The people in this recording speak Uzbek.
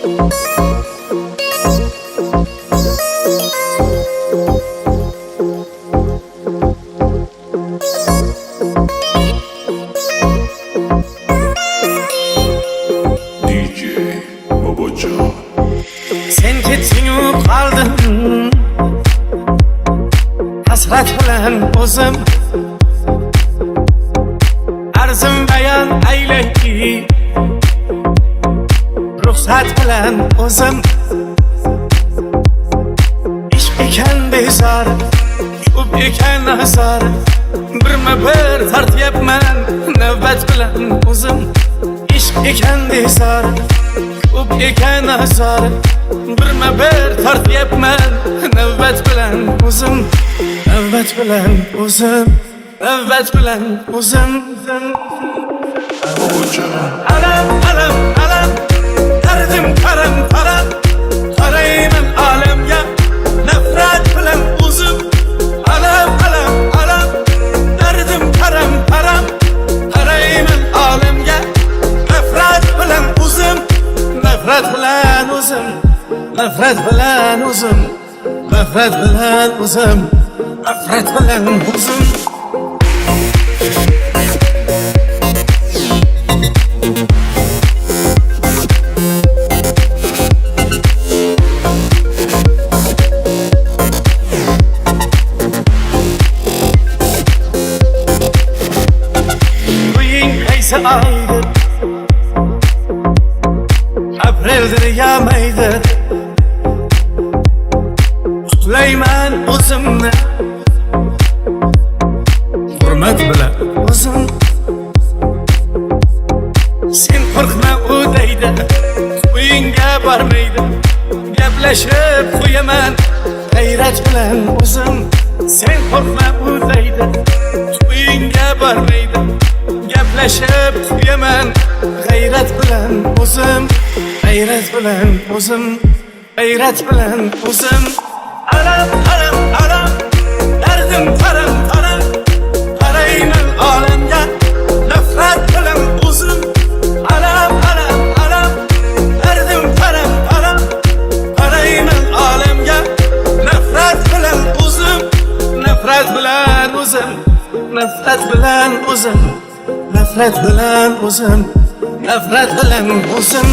Sen ketding-u qoldim hasrat bilan o'zim, arzim bayon aylayki ruxsat bilan o'zim. Ishq ekan bezor, ko'p ekan azor, birma-bir tortyapman navbat bilan o'zim. Ishq ekan bezor, ko'p ekan azor, birma-bir tortyapman navbat bilan o'zim. Navbat bilan o'zim, navbat bilan o'zim. Alam, alam, alam, dardim qaram qaram, qarayman olamga nafrat bilan o'zim. Alam, alam, alam, dardim qaram qaram, qarayman olamga nafrat bilan o'zim. Nafrat bilan o'zim, nafrat bilan o'zim, nafrat bilan o'zim, nafrat bilan o'zim. Quying qaysi oydir, apreldir ya maydir, qutlayman o'zimni hurmat bilan o'zim. Sen qo'rqma u deydi, uyingga bormaydi, gaplashib qo'yaman g'ayrat bilan o'zim. Sen qo'rqma u deydi, uyingga bormaydi, gaplashib qo'yaman g'ayrat bilan o'zim. G'ayrat bilan o'zim, g'ayrat bilan o'zim. Alam, alam, alam, dardim qaram qaram, qarayman olamga nafrat bilan o'zim. Alam, alam, alam, dardim qaram qaram, qarayman olamga nafrat bilan o'zim. Nafrat bilan o'zim, nafrat bilan o'zim, nafrat bilan o'zim, nafrat bilan o'zim.